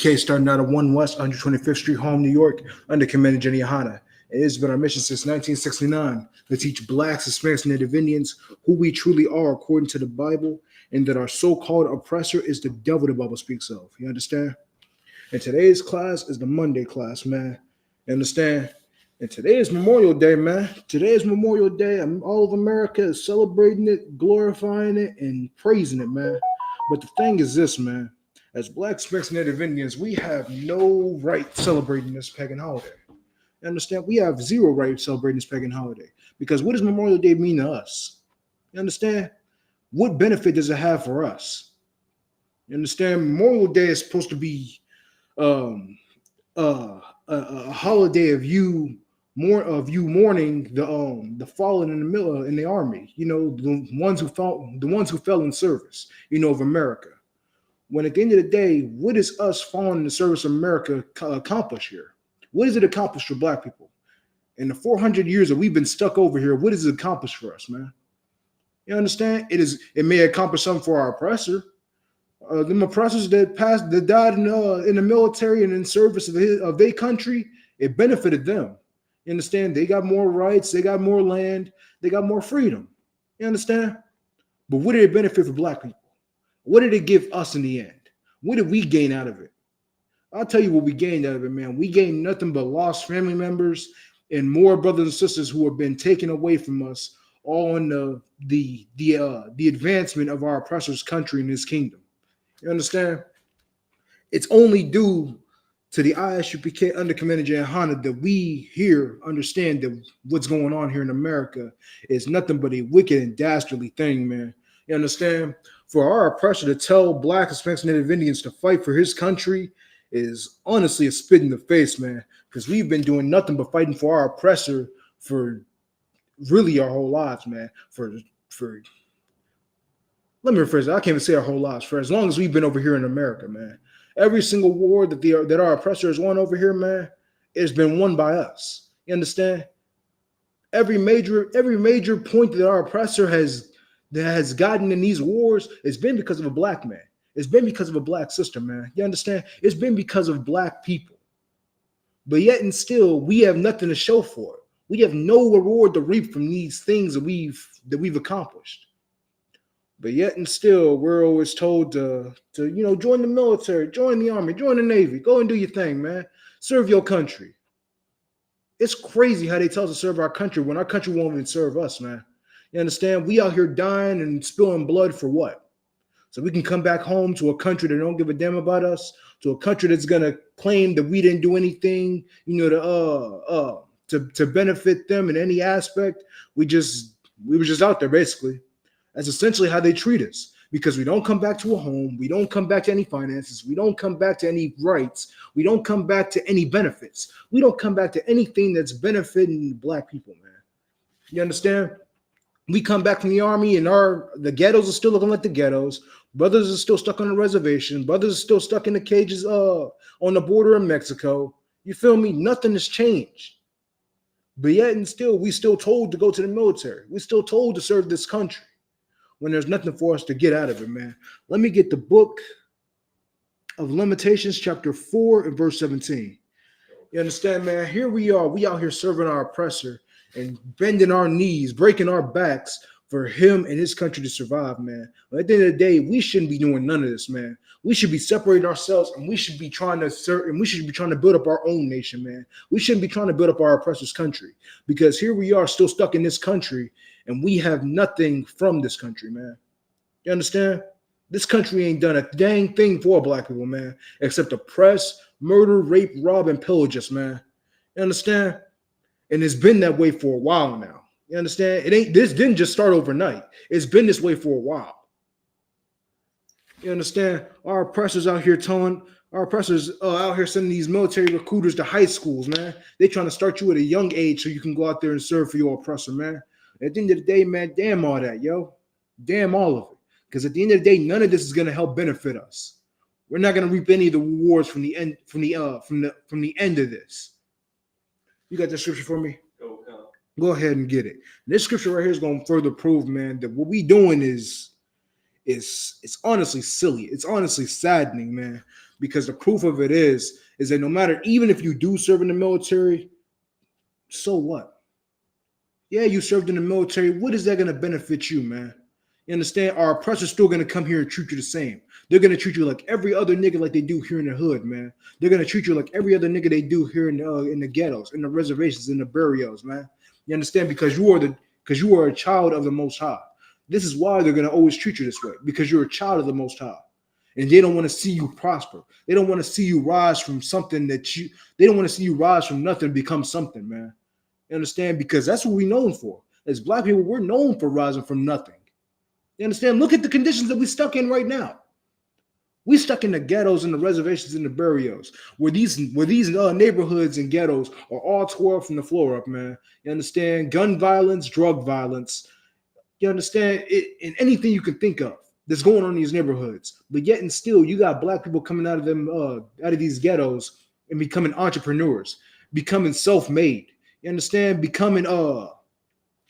starting out of 1 West 125th Street, Home, New York, under Commander Jenny Hanna. It has been our mission since 1969 to teach Blacks, Hispanics, and Native Indians who we truly are according to the Bible, and that our so-called oppressor is the devil the Bible speaks of. You understand? And today's class is the Monday class, man. You understand? And today is Memorial Day, man. Today is Memorial Day. All of America is celebrating it, glorifying it, and praising it, man. But the thing is this, man. As Blacks, Hispanics, and Native Indians, we have no right celebrating this pagan holiday. You understand? We have zero right celebrating this pagan holiday. Because what does Memorial Day mean to us? You understand? What benefit does it have for us? You understand? Memorial Day is supposed to be a holiday of you mourning the fallen in the army. You know, the ones who fell in service. You know, of America. When at the end of the day, what does us falling in the service of America accomplish here? What does it accomplish for Black people? In the 400 years that we've been stuck over here, what does it accomplish for us, man? You understand? It may accomplish something for our oppressor. Them oppressors that died in the military and in service of their country, it benefited them. You understand? They got more rights, they got more land, they got more freedom. You understand? But what did it benefit for Black people? What did it give us in the end? What did we gain out of it? I'll tell you what we gained out of it, man. We gained nothing but lost family members and more brothers and sisters who have been taken away from us, all in the advancement of our oppressor's country and his kingdom. You understand? It's only due to the ISUPK under Commander J. Hanna that we here understand that what's going on here in America is nothing but a wicked and dastardly thing, man. You understand? For our oppressor to tell Black, Hispanics, and Native Indians to fight for his country is honestly a spit in the face, man, because we've been doing nothing but fighting for our oppressor for really our whole lives, man. For let me rephrase it. I can't even say our whole lives. For as long as we've been over here in America, man. Every single war that our oppressor has won over here, man, it's been won by us. You understand? Every major point that our oppressor has gotten in these wars, it's been because of a Black man. It's been because of a Black sister, man. You understand? It's been because of Black people. But yet and still, we have nothing to show for it. We have no reward to reap from these things that we've accomplished. But yet and still, we're always told to join the military, join the army, join the Navy, go and do your thing, man. Serve your country. It's crazy how they tell us to serve our country when our country won't even serve us, man. You understand? We out here dying and spilling blood for what? So we can come back home to a country that don't give a damn about us, to a country that's gonna claim that we didn't do anything, to benefit them in any aspect. We were just out there basically. That's essentially how they treat us, because we don't come back to a home, we don't come back to any finances, we don't come back to any rights, we don't come back to any benefits, we don't come back to anything that's benefiting Black people, man. You understand? We come back from the army and the ghettos are still looking like the ghettos. Brothers are still stuck on the reservation. Brothers are still stuck in the cages on the border of Mexico. You feel me? Nothing has changed. But yet and still, we still told to go to the military. We're still told to serve this country when there's nothing for us to get out of it, man. Let me get the book of Limitations, chapter 4 and verse 17. You understand, man? Here we are. We out here serving our oppressor and bending our knees, breaking our backs for him and his country to survive, man. But at the end of the day, we shouldn't be doing none of this, man. We should be separating ourselves, and we should be trying to serve, and we should be trying to build up our own nation, man. We shouldn't be trying to build up our oppressor's country, because here we are still stuck in this country, and we have nothing from this country, man. You understand? This country ain't done a dang thing for Black people, man, except oppress, murder, rape, rob, and pillage us, man. You understand? And it's been that way for a while now. You understand? This didn't just start overnight. It's been this way for a while. You understand? Our oppressors out here sending these military recruiters to high schools, man. They trying to start you at a young age so you can go out there and serve for your oppressor, man. At the end of the day, man, damn all that, yo. Damn all of it. Because at the end of the day, none of this is gonna help benefit us. We're not gonna reap any of the rewards from the end of this. You got the scripture for me? Go ahead and get it. This scripture right here is going to further prove, man, that what we doing is it's honestly silly. It's honestly saddening, man. Because the proof of it is that no matter, even if you do serve in the military, so what? Yeah, you served in the military. What is that going to benefit you, man? You understand? Our oppressors still going to come here and treat you the same. They're going to treat you like every other nigga like they do here in the hood, man. They're going to treat you like every other nigga they do here in the ghettos, in the reservations, in the burials, man. You understand? Because you are a child of the Most High. This is why they're going to always treat you this way, because you're a child of the Most High. And they don't want to see you prosper. They don't want to see you rise from something they don't want to see you rise from nothing and become something, man. You understand? Because that's what we're known for. As Black people, we're known for rising from nothing. You understand? Look at the conditions that we're stuck in right now. We're stuck in the ghettos and the reservations and the burials, where these neighborhoods and ghettos are all tore from the floor up, man. You understand? Gun violence, drug violence. You understand? And anything you can think of that's going on in these neighborhoods. But yet and still, you got Black people coming out of these ghettos and becoming entrepreneurs, becoming self-made. You understand? Becoming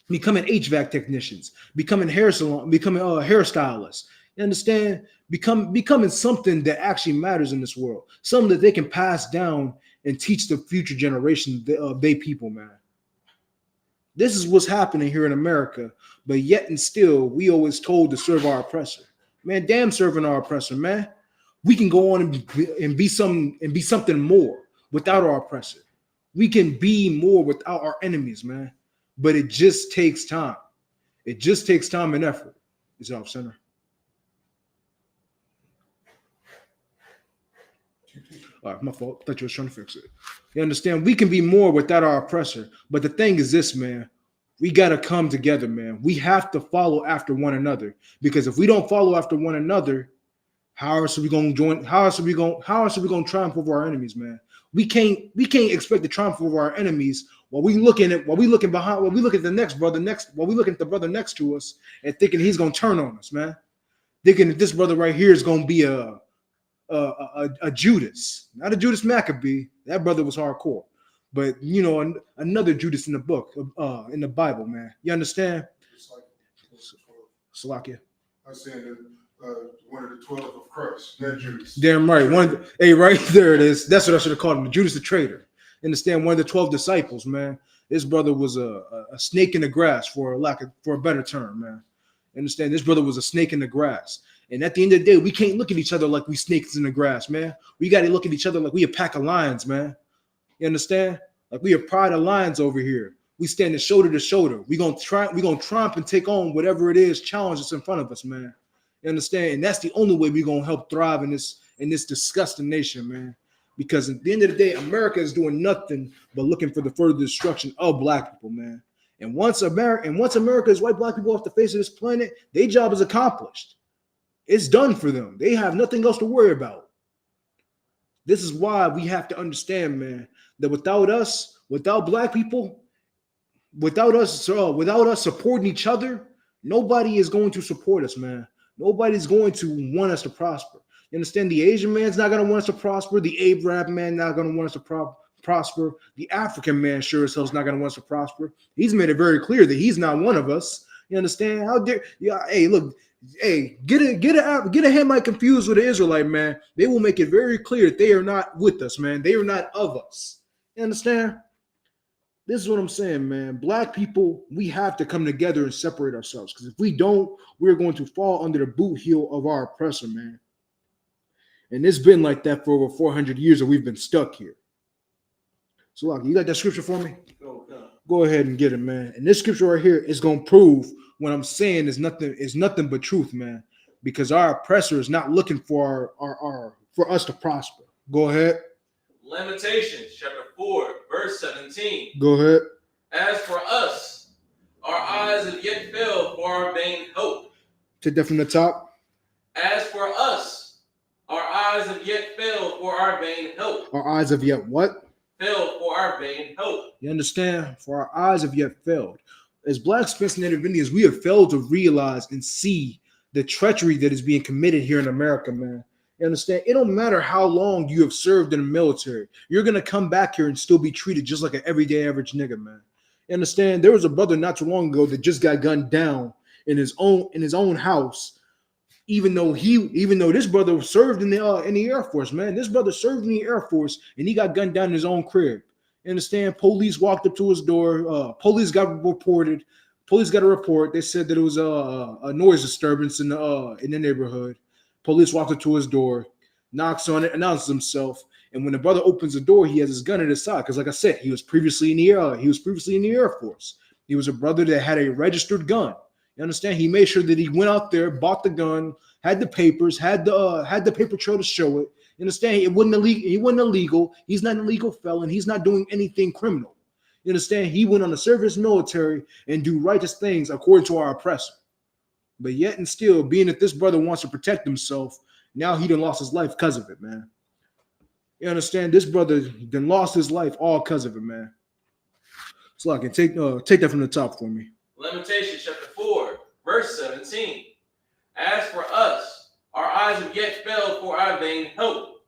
HVAC technicians, becoming hairstylists. You understand? Becoming something that actually matters in this world, something that they can pass down and teach the future generation of they people, man. This is what's happening here in America, but yet and still, we always told to serve our oppressor. Man, damn serving our oppressor, man. We can go on and be something more without our oppressor. We can be more without our enemies, man. But it just takes time. It just takes time and effort. Is it off center? All right, my fault. I thought you was trying to fix it. You understand? We can be more without our oppressor. But the thing is this, man. We got to come together, man. We have to follow after one another. Because if we don't follow after one another, how else are we going to triumph over our enemies, man? We can't expect to triumph over our enemies while we look at the brother next to us and thinking he's gonna turn on us, man. Thinking that this brother right here is gonna be a Judas, not a Judas Maccabee. That brother was hardcore, but you know, another Judas in the book, in the Bible, man. You understand? Salakia. I said that. One of the 12 of Christ, not Judas. Damn right. Right there it is. That's what I should have called him, Judas the traitor. Understand? One of the 12 disciples, man. This brother was a snake in the grass, for a better term, man. Understand? This brother was a snake in the grass. And at the end of the day, we can't look at each other like we snakes in the grass, man. We got to look at each other like we a pack of lions, man. You understand? Like we a pride of lions over here. We standing shoulder to shoulder. We gonna triumph and take on whatever it is, challenge that's in front of us, man. You understand? And that's the only way we're gonna help thrive in this disgusting nation, man. Because at the end of the day, America is doing nothing but looking for the further destruction of Black people, man. And once America is wiped Black people off the face of this planet, their job is accomplished. It's done for them. They have nothing else to worry about. This is why we have to understand, man, that without us, without Black people, without us supporting each other, nobody is going to support us, man. Nobody's going to want us to prosper. You understand? The Asian man's not going to want us to prosper. The Arab man not going to want us to prosper. The African man sure as hell's not going to want us to prosper. He's made it very clear that he's not one of us. You understand? How dare? Yeah. Hey, look. Hey, get a Hamite confused with an Israelite, man. They will make it very clear that they are not with us, man. They are not of us. You understand? This is what I'm saying, man. Black people, we have to come together and separate ourselves. Because if we don't, we're going to fall under the boot heel of our oppressor, man. And it's been like that for over 400 years that we've been stuck here. So, like, you got that scripture for me? Go ahead and get it, man. And this scripture right here is going to prove what I'm saying is nothing but truth, man. Because our oppressor is not looking for for us to prosper. Go ahead. Lamentations chapter 4, verse 17. Go ahead. As for us, our eyes have yet failed for our vain hope. Take that from the top. As for us, our eyes have yet failed for our vain hope. Our eyes have yet what? Failed for our vain hope. You understand? For our eyes have yet failed. As Black, Spanish, Native Indians, we have failed to realize and see the treachery that is being committed here in America, man. You understand? It don't matter how long you have served in the military. You're going to come back here and still be treated just like an everyday average nigga, man. You understand? There was a brother not too long ago that just got gunned down in his own house Even though this brother served in the Air Force, man. This brother served in the Air Force and he got gunned down in his own crib. You understand? Police walked up to his door. Police got reported. Police got a report. They said that it was a noise disturbance in the neighborhood. Police walked up to his door, knocks on it, announces himself, and when the brother opens the door, he has his gun at his side. Because, like I said, he was previously in the Air Force. He was a brother that had a registered gun. You understand? He made sure that he went out there, bought the gun, had the papers, had the paper trail to show it. You understand? It wasn't illegal. He wasn't illegal. He's not an illegal felon. He's not doing anything criminal. You understand? He went on to serve his military and do righteous things according to our oppressor. But yet and still, being that this brother wants to protect himself, now he done lost his life because of it, man. You understand? This brother done lost his life all because of it, man. So I can take that from the top for me. Lamentations chapter 4, verse 17. As for us, our eyes have yet failed for our vain hope,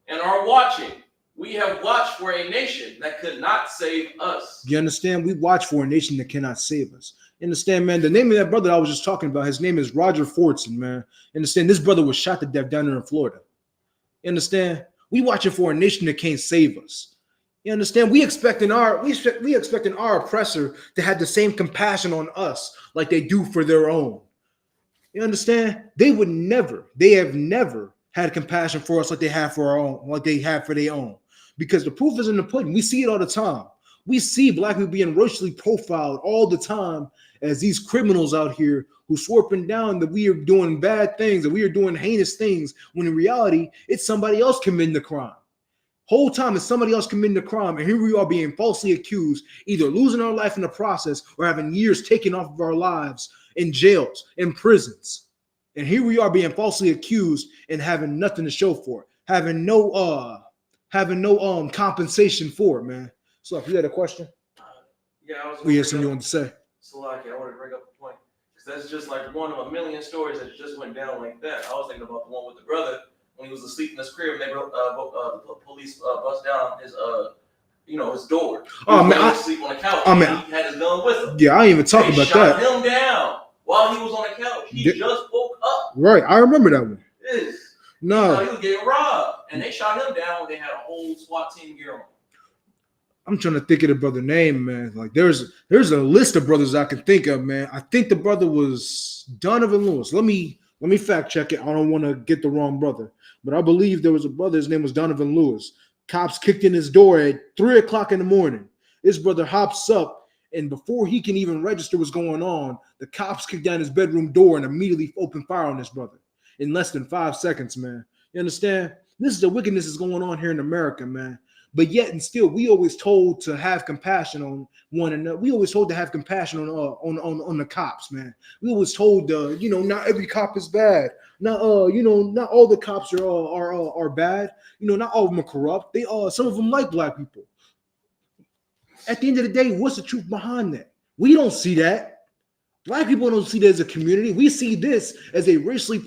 and are watching. We have watched for a nation that could not save us. You understand? We watch for a nation that cannot save us. You understand, man? The name of that brother I was just talking about, his name is Roger Fortson, man. You understand? This brother was shot to death down there in Florida. You understand? We watching for a nation that can't save us. You understand? We expecting our oppressor to have the same compassion on us like they do for their own. You understand? They have never had compassion for us like they have for our own, like they have for their own. Because the proof is in the pudding. We see it all the time. We see black people being racially profiled all the time as these criminals out here who swarping down that we are doing bad things, that we are doing heinous things, when in reality, it's somebody else committing the crime. Whole time it's somebody else committing the crime, and here we are being falsely accused, either losing our life in the process or having years taken off of our lives in jails, in prisons. And here we are being falsely accused and having nothing to show for it, having no compensation for it, man. So if you had a question, we had something you wanted to say. So I wanted to bring up a point. Because that's just like one of a million stories that just went down like that. I was thinking about the one with the brother when he was asleep in his crib and they the police bust down his his door. Oh man, asleep on the couch. He had his gun with him. Yeah, I didn't even talk about that. They shot him down while he was on the couch. He just woke up. Right, I remember that one. Yes. No, he was getting robbed, and they shot him down when they had a whole SWAT team gear on. I'm trying to think of the brother name, man. Like there's a list of brothers I can think of, man. I think the brother was Donovan Lewis. Let me fact check it. I don't want to get the wrong brother, but I believe there was a brother. His name was Donovan Lewis. Cops kicked in his door at 3:00 in the morning. This brother hops up, and before he can even register what's going on, the cops kick down his bedroom door and immediately open fire on this brother in less than 5 seconds, man. You understand? This is the wickedness that's going on here in America, man. But yet and still, we always told to have compassion on one another. We always told to have compassion on the cops, man. We always told, not every cop is bad. Not all the cops are bad. Not all of them are corrupt. Some of them like black people. At the end of the day, what's the truth behind that? We don't see that. Black people don't see that as a community. We see this as a racial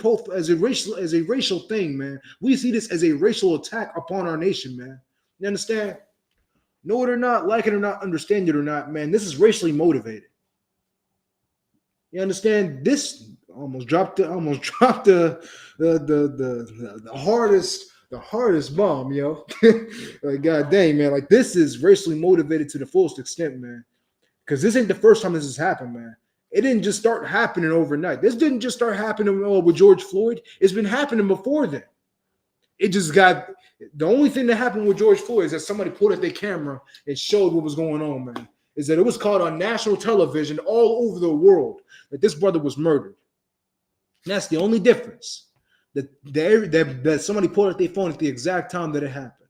thing, man. We see this as a racial attack upon our nation, man. You understand? Know it or not, like it or not, understand it or not, man. This is racially motivated. You understand? This almost dropped the hardest bomb, yo. Like, god dang, man. Like, this is racially motivated to the fullest extent, man. Because this ain't the first time this has happened, man. It didn't just start happening overnight. This didn't just start happening with George Floyd. It's been happening before then. It just got. The only thing that happened with George Floyd is that somebody pulled out their camera and showed what was going on, man. Is that it was caught on national television all over the world that this brother was murdered. And that's the only difference. That somebody pulled out their phone at the exact time that it happened.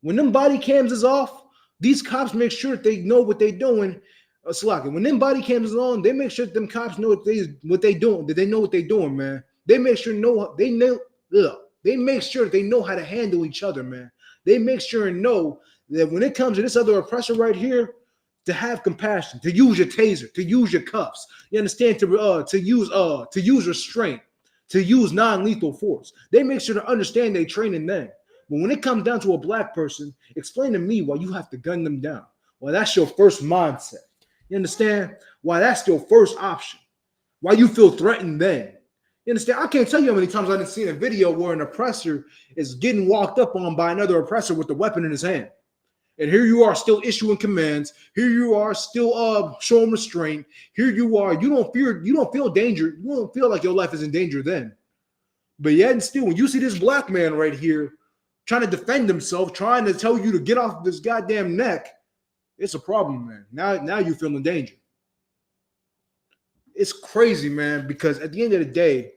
When them body cams is off, these cops make sure that they know what they're doing. When them body cams is on, they make sure that them cops know what they doing. That they know what they're doing, man. They make sure They make sure they know how to handle each other, man. They make sure and know that when it comes to this other oppressor right here, to have compassion, to use your taser, to use your cuffs. You understand? To use restraint, to use non-lethal force. They make sure to understand they training them. But when it comes down to a black person, explain to me why you have to gun them down. Well, that's your first mindset. You understand? Why that's your first option. Why you feel threatened then. You understand? I can't tell you how many times I didn't see a video where an oppressor is getting walked up on by another oppressor with a weapon in his hand. And here you are still issuing commands. Here you are still showing restraint. Here you are. You don't feel danger. You don't feel like your life is in danger then. But yet and still, when you see this black man right here trying to defend himself, trying to tell you to get off this goddamn neck, it's a problem, man. Now you feel in danger. It's crazy, man, because at the end of the day,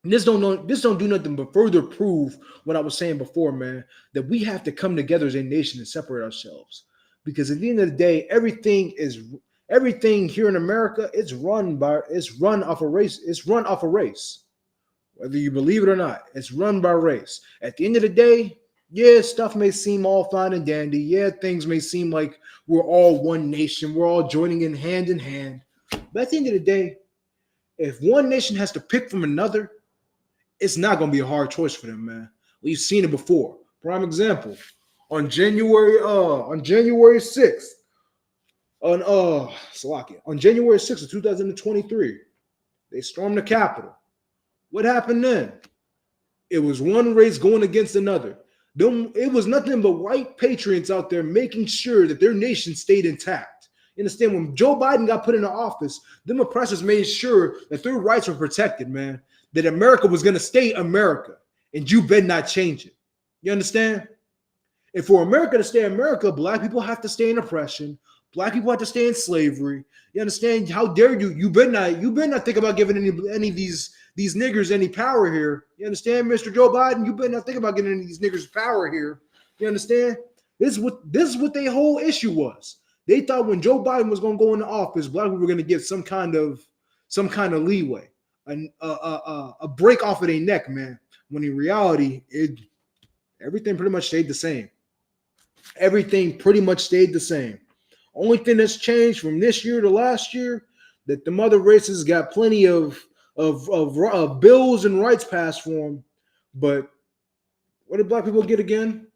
this don't do nothing but further prove what I was saying before, man, that we have to come together as a nation and separate ourselves. Because at the end of the day, everything here in America, it's run off a race. It's run off a race. Whether you believe it or not, it's run by race. At the end of the day, yeah, stuff may seem all fine and dandy. Yeah, things may seem like we're all one nation. We're all joining in hand. But at the end of the day, if one nation has to pick from another, it's not going to be a hard choice for them, man. We've seen it before. Prime example, on January 6th, on January 6th of 2023, they stormed the Capitol. What happened then? It was one race going against another. It was nothing but white patriots out there making sure that their nation stayed intact. You understand? When Joe Biden got put into office, them oppressors made sure that their rights were protected, man. That America was going to stay America, and you better not change it. You understand? And for America to stay America, black people have to stay in oppression. Black people have to stay in slavery. You understand? How dare you? You better not think about giving any of these niggers any power here. You understand, Mr. Joe Biden? You better not think about giving any of these niggers power here. You understand? This is what their whole issue was. They thought when Joe Biden was going to go into office, black people were going to get some kind of leeway, a break off of their neck, man. When in reality, everything pretty much stayed the same. Everything pretty much stayed the same. Only thing that's changed from this year to last year, that the other races got plenty of bills and rights passed for them. But what did black people get again?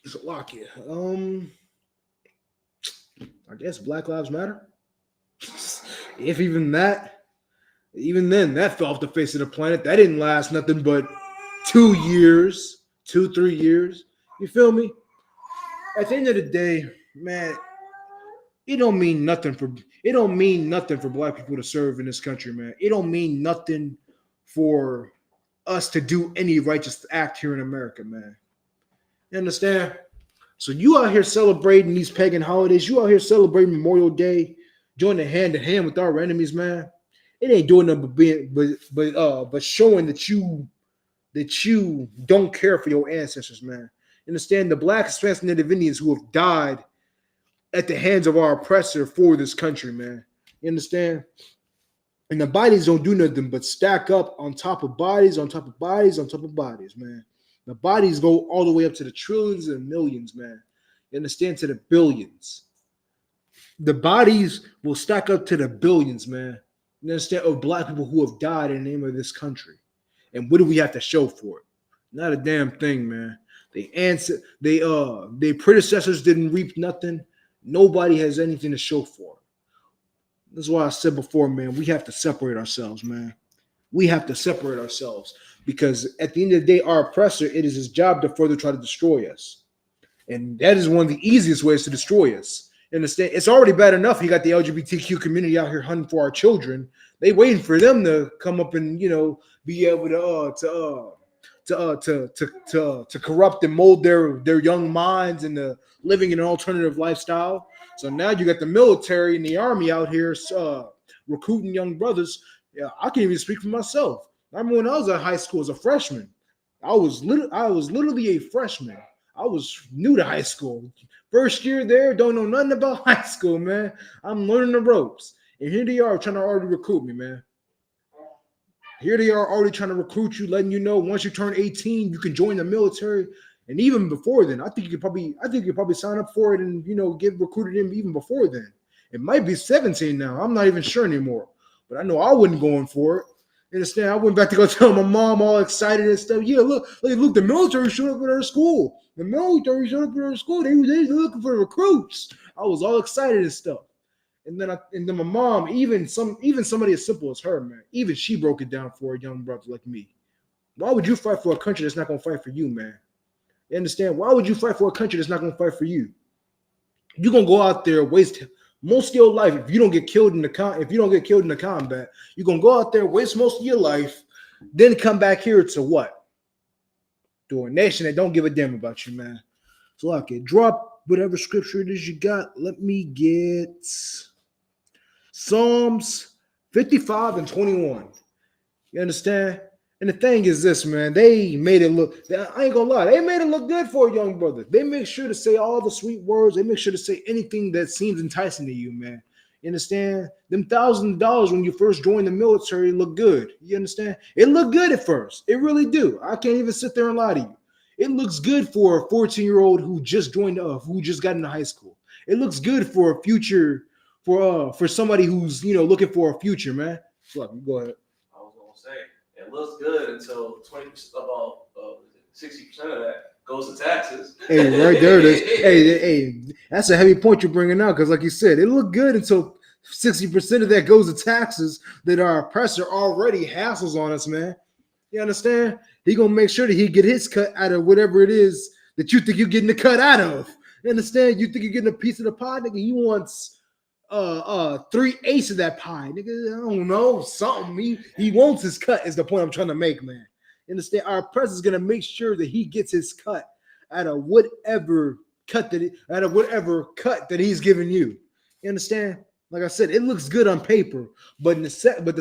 It's a lock here. I guess Black Lives Matter. If even then, that fell off the face of the planet. That didn't last nothing but 2 years, 3 years. You feel me? At the end of the day, man, it don't mean nothing for black people to serve in this country, man. It don't mean nothing for us to do any righteous act here in America, man. You understand? So you out here celebrating these pagan holidays. You out here celebrating Memorial Day, joining hand in hand with our enemies, man. It ain't doing nothing but showing that you don't care for your ancestors, man. You understand? The Black, Hispanic, Native Indians who have died at the hands of our oppressor for this country, man. You understand? And the bodies don't do nothing but stack up on top of bodies, on top of bodies, on top of bodies, man. The bodies go all the way up to the trillions and millions, man. You understand? To the billions. The bodies will stack up to the billions, man. You understand? Of black people who have died in the name of this country. And what do we have to show for it? Not a damn thing, man. Their predecessors didn't reap nothing. Nobody has anything to show for it. That's why I said before, man, we have to separate ourselves, man. We have to separate ourselves because at the end of the day, our oppressor, it is his job to further try to destroy us. And that is one of the easiest ways to destroy us. You understand? It's already bad enough. You got the LGBTQ community out here hunting for our children. They waiting for them to come up and, be able to corrupt and mold their young minds into living an alternative lifestyle. So now you got the military and the army out here recruiting young brothers. Yeah, I can't even speak for myself. I remember when I was at high school as a freshman. I was literally a freshman. I was new to high school. First year there, don't know nothing about high school, man. I'm learning the ropes. And here they are trying to already recruit me, man. Here they are already trying to recruit you, letting you know once you turn 18, you can join the military. And even before then, I think you could probably sign up for it and get recruited in even before then. It might be 17 now. I'm not even sure anymore. But I know I wasn't going for it. You understand? I went back to go tell my mom all excited and stuff. Yeah, look, the military showed up at our school. The military showed up at our school. They were looking for recruits. I was all excited and stuff. And then my mom, even somebody as simple as her, man, even she broke it down for a young brother like me. Why would you fight for a country that's not gonna fight for you, man? You understand? Why would you fight for a country that's not gonna fight for you? You're gonna go out there, waste most of your life if you don't get killed in the combat. You're gonna go out there, waste most of your life, then come back here to what? To a nation that don't give a damn about you, man. So okay, drop whatever scripture it is you got. Let me get Psalms 55 and 21. You understand? And the thing is this, man, they made it look, I ain't gonna lie, they made it look good for a young brother. They make sure to say all the sweet words. They make sure to say anything that seems enticing to you, man. You understand? Them $1,000 when you first joined the military look good. You understand? It looked good at first. It really do. I can't even sit there and lie to you. It looks good for a 14-year-old who just joined who just got into high school. It looks good for a future, for somebody who's looking for a future, man. Look, go ahead. I was gonna say it looks good until 20%, about 60% of that goes to taxes. Hey, right there it is. Hey, that's a heavy point you're bringing out because, like you said, it looked good until 60% of that goes to taxes that our oppressor already hassles on us, man. You understand? He gonna make sure that he get his cut out of whatever it is that you think you're getting the cut out of. You understand? You think you're getting a piece of the pie, nigga? He wants 3/8 of that pie, nigga. I don't know, something. He wants his cut. Is the point I'm trying to make, man. You understand? Our oppressor is gonna make sure that he gets his cut out of whatever cut that he's giving you. You understand? Like I said, it looks good on paper, but the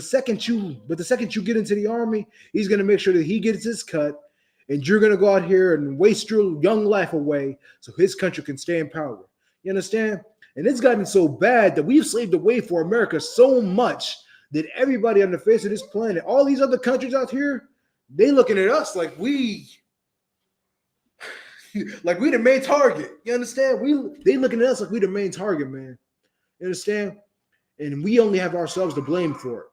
second you get into the army, he's gonna make sure that he gets his cut, and you're gonna go out here and waste your young life away so his country can stay in power. You understand? And it's gotten so bad that we've slaved away for America so much that everybody on the face of this planet, all these other countries out here, they looking at us like we the main target. You understand? They looking at us like we the main target, man. You understand? And we only have ourselves to blame for it.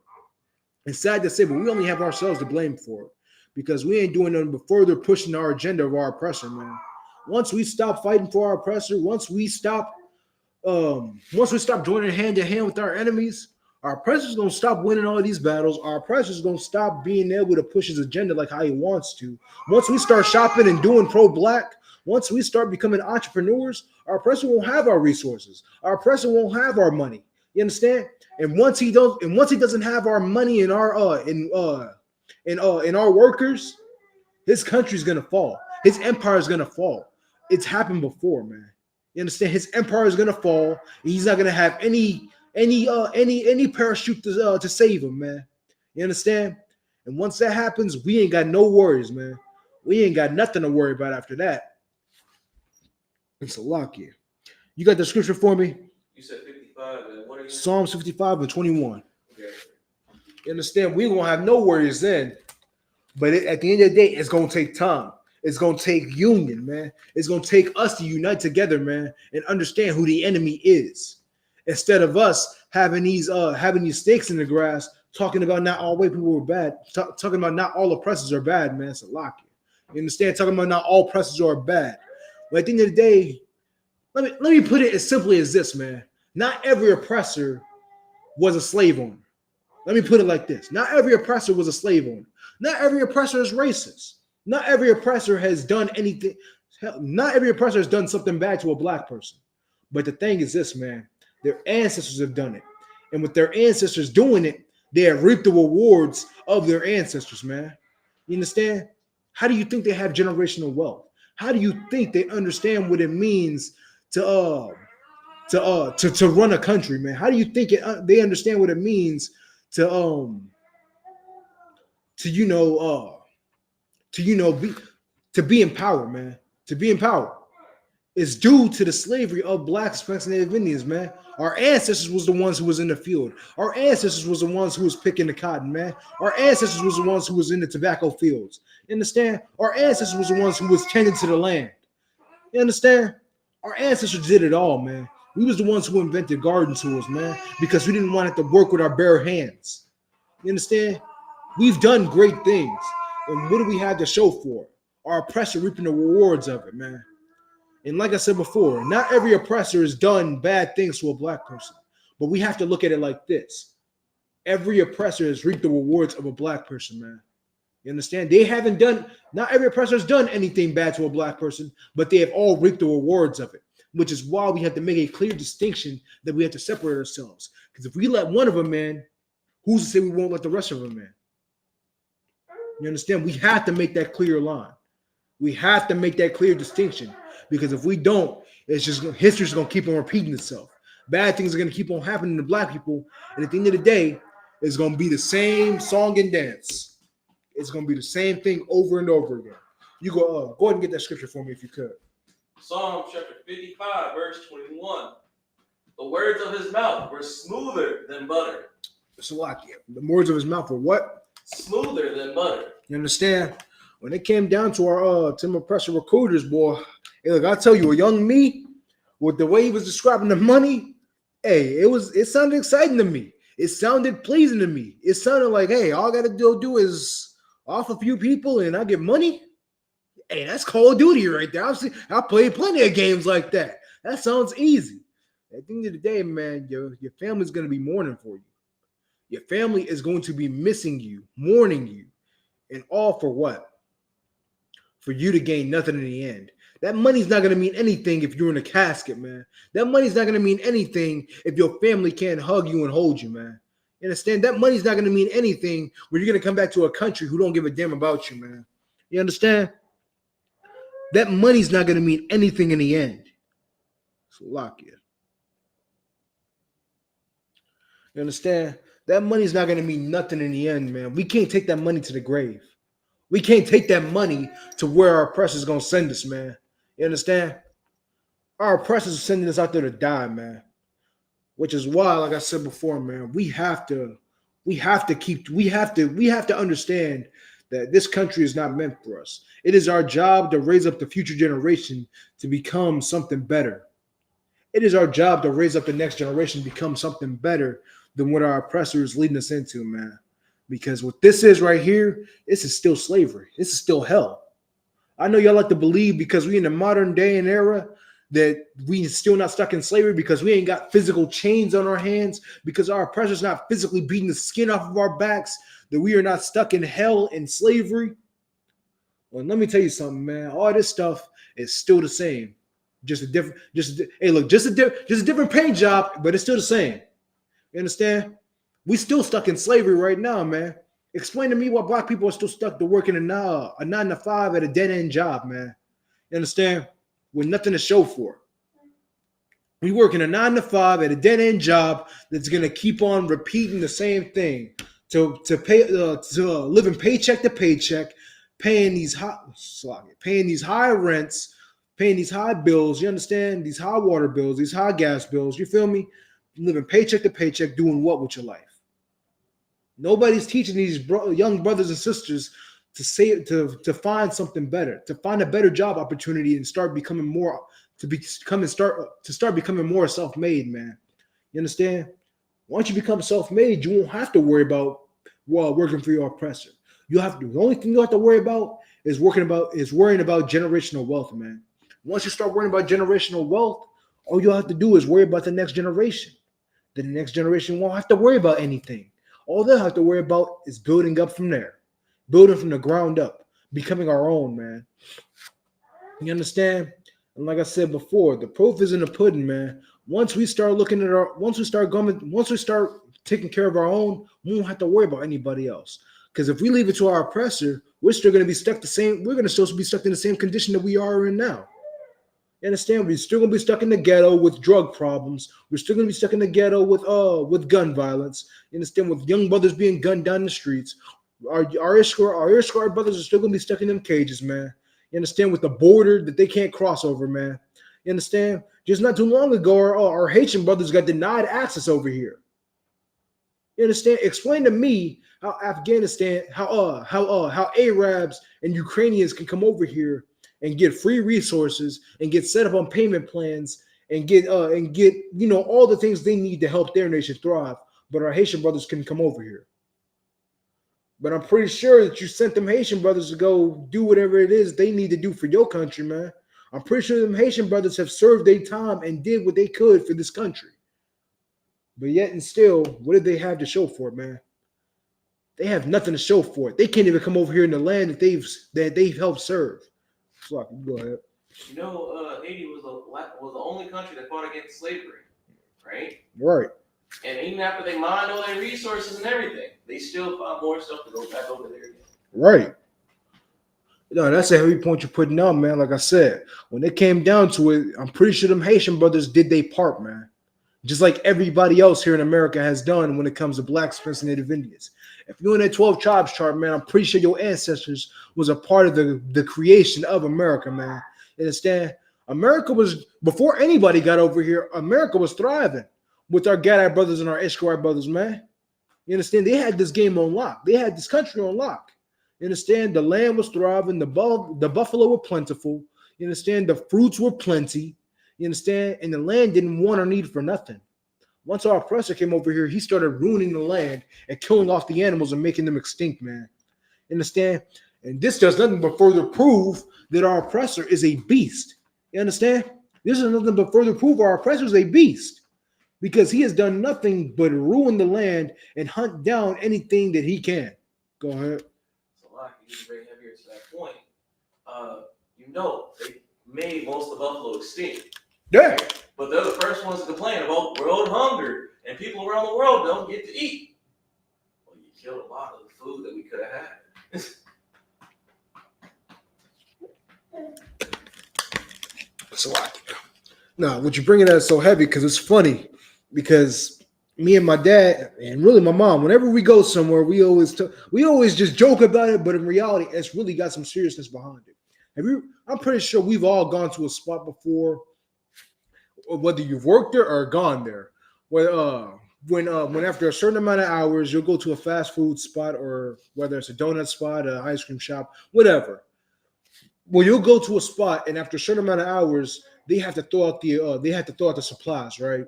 It's sad to say, but we only have ourselves to blame for it because we ain't doing nothing but further pushing our agenda of our oppressor, man. Once we stop fighting for our oppressor, once we stop joining hand to hand with our enemies, our oppressor's gonna stop winning all these battles. Our oppressor's gonna stop being able to push his agenda like how he wants to. Once we start shopping and doing pro-black, once we start becoming entrepreneurs, our oppressor won't have our resources. Our oppressor won't have our money. You understand? And once he doesn't have our money and our workers, his country's gonna fall. His empire is gonna fall. It's happened before, man. You understand? His empire is gonna fall. He's not gonna have any parachute to save him, man. You understand? And once that happens, we ain't got no worries, man. We ain't got nothing to worry about after that. It's a lock here. You got the scripture for me? You said 55 and what are you? Psalms 55 and 21. Okay. You understand? We won't have no worries then. But at the end of the day, it's gonna take time. It's gonna take union, man. It's gonna take us to unite together, man, and understand who the enemy is. Instead of us having these stakes in the grass, talking about not all white people are bad, talking about not all oppressors are bad, man. It's a lock. You understand? Talking about not all oppressors are bad. But at the end of the day, let me put it as simply as this, man. Not every oppressor was a slave owner. Let me put it like this. Not every oppressor was a slave owner. Not every oppressor is racist. Not every oppressor has done anything. Not every oppressor has done something bad to a black person. But the thing is this, man. Their ancestors have done it. And with their ancestors doing it, they have reaped the rewards of their ancestors, man. You understand? How do you think they have generational wealth? How do you think they understand what it means to run a country, man? How do you think they understand what it means to be in power, man? To be in power is due to the slavery of Black, Hispanics, and Native Indians, man. Our ancestors was the ones who was in the field. Our ancestors was the ones who was picking the cotton, man. Our ancestors was the ones who was in the tobacco fields. You understand? Our ancestors was the ones who was tending to the land. You understand? Our ancestors did it all, man. We was the ones who invented garden tools, man, because we didn't want it to work with our bare hands. You understand? We've done great things. And what do we have to show for it? Our oppressor reaping the rewards of it, man. And like I said before, not every oppressor has done bad things to a black person. But we have to look at it like this. Every oppressor has reaped the rewards of a black person, man. You understand? They haven't done, not every oppressor has done anything bad to a black person, but they have all reaped the rewards of it, which is why we have to make a clear distinction that we have to separate ourselves. Because if we let one of them, man, who's to say we won't let the rest of them, man? You understand? We have to make that clear line. We have to make that clear distinction, because if we don't, it's just history's going to keep on repeating itself. Bad things are going to keep on happening to black people, and at the end of the day, it's going to be the same song and dance. It's going to be the same thing over and over again. You go ahead and get that scripture for me if you could. Psalm chapter 55, verse 21. The words of his mouth were smoother than butter. It's a lot. The words of his mouth were what? Smoother than butter. You understand? When it came down to our Tim Oppressor recruiters, boy, hey, look, I'll tell you, a young me, with the way he was describing the money, hey, it sounded exciting to me. It sounded pleasing to me. It sounded like, hey, all I got to do is off a few people and I get money. Hey, that's Call of Duty right there. I played plenty of games like that. That sounds easy. At the end of the day, man, your family's going to be mourning for you. Your family is going to be missing you, mourning you, and all for what? For you to gain nothing in the end. That money's not going to mean anything if you're in a casket, man. That money's not going to mean anything if your family can't hug you and hold you, man. You understand? That money's not going to mean anything when you're going to come back to a country who don't give a damn about you, man. You understand? That money's not going to mean anything in the end. So lock it. You understand? That money's not going to mean nothing in the end, man. We can't take that money to the grave. We can't take that money to where our oppressor's going to send us, man. You understand? Our oppressors are sending us out there to die, man. Which is why, like I said before, man, we have to understand that this country is not meant for us. It is our job to raise up the future generation to become something better. It is our job to raise up the next generation to become something better than what our oppressor is leading us into, man. Because what this is right here, this is still slavery. This is still hell. I know y'all like to believe because we in the modern day and era that we still not stuck in slavery because we ain't got physical chains on our hands, because our oppressor's not physically beating the skin off of our backs, that we are not stuck in hell and slavery. Well, let me tell you something, man. All this stuff is still the same. Just a different paint job, but it's still the same. You understand? We still stuck in slavery right now, man. Explain to me why black people are still stuck to working a 9 to 5 at a dead-end job, man. You understand? With nothing to show for it. We work in a 9 to 5 at a dead-end job that's going to keep on repeating the same thing. To living paycheck to paycheck, paying these high rents, paying these high bills. You understand? These high water bills, these high gas bills. You feel me? Living paycheck to paycheck, doing what with your life? Nobody's teaching these young brothers and sisters to find something better, to find a better job opportunity and start becoming more self-made, man. You understand? Once you become self-made, you won't have to worry about working for your oppressor. The only thing you have to worry about is worrying about generational wealth, man. Once you start worrying about generational wealth, all you have to do is worry about the next generation. The next generation won't have to worry about anything. All they'll have to worry about is building up from there, building from the ground up, becoming our own, man. You understand? And like I said before, the proof is in the pudding, man. Once we start taking care of our own, we won't have to worry about anybody else. Because if we leave it to our oppressor, we're still going to be stuck We're going to still be stuck in the same condition that we are in now. You understand? We're still going to be stuck in the ghetto with drug problems. We're still going to be stuck in the ghetto with gun violence. You understand? With young brothers being gunned down the streets. Our escort brothers are still going to be stuck in them cages, man. You understand? With the border that they can't cross over, man. You understand? Just not too long ago, our Haitian brothers got denied access over here. You understand? Explain to me how how Arabs and Ukrainians can come over here and get free resources and get set up on payment plans and get all the things they need to help their nation thrive. But our Haitian brothers can come over here. But I'm pretty sure that you sent them Haitian brothers to go do whatever it is they need to do for your country, man. I'm pretty sure them Haitian brothers have served their time and did what they could for this country. But yet and still, what did they have to show for it, man? They have nothing to show for it. They can't even come over here in the land that they've helped serve. So go ahead. You know, Haiti was the only country that fought against slavery, right? Right. And even after they mined all their resources and everything, they still found more stuff to go back over there again. Right. No, that's a heavy point you're putting out, man. Like I said, when it came down to it, I'm pretty sure them Haitian brothers did their part, man. Just like everybody else here in America has done when it comes to blacks, Hispanics, and Native Indians. If you're in that 12 tribes chart, man, I'm pretty sure your ancestors was a part of the creation of America, man. You understand? America was, before anybody got over here, America was thriving with our Gadite brothers and our Ishmaelite brothers, man. You understand? They had this game on lock. They had this country on lock. You understand? The land was thriving. The buffalo were plentiful. You understand? The fruits were plenty. You understand? And the land didn't want or need for nothing. Once our oppressor came over here, he started ruining the land and killing off the animals and making them extinct, man. You understand? And this does nothing but further prove that our oppressor is a beast. You understand? This is nothing but further prove our oppressor is a beast, because he has done nothing but ruin the land and hunt down anything that he can. Go ahead. So, like, you bring heavier to that point. You know, they made most of the buffalo extinct. Yeah. But they're the first ones to complain about world hunger and people around the world don't get to eat. Well, you killed a lot of the food that we could have had. So now, what you bringing that so heavy, because it's funny, because me and my dad and really my mom, whenever we go somewhere, we always just joke about it, but in reality, it's really got some seriousness behind it. I'm pretty sure we've all gone to a spot before, whether you've worked there or gone there, when after a certain amount of hours, you'll go to a fast food spot, or whether it's a donut spot, an ice cream shop, whatever. Well, you'll go to a spot, and after a certain amount of hours, they have to throw out the supplies, right?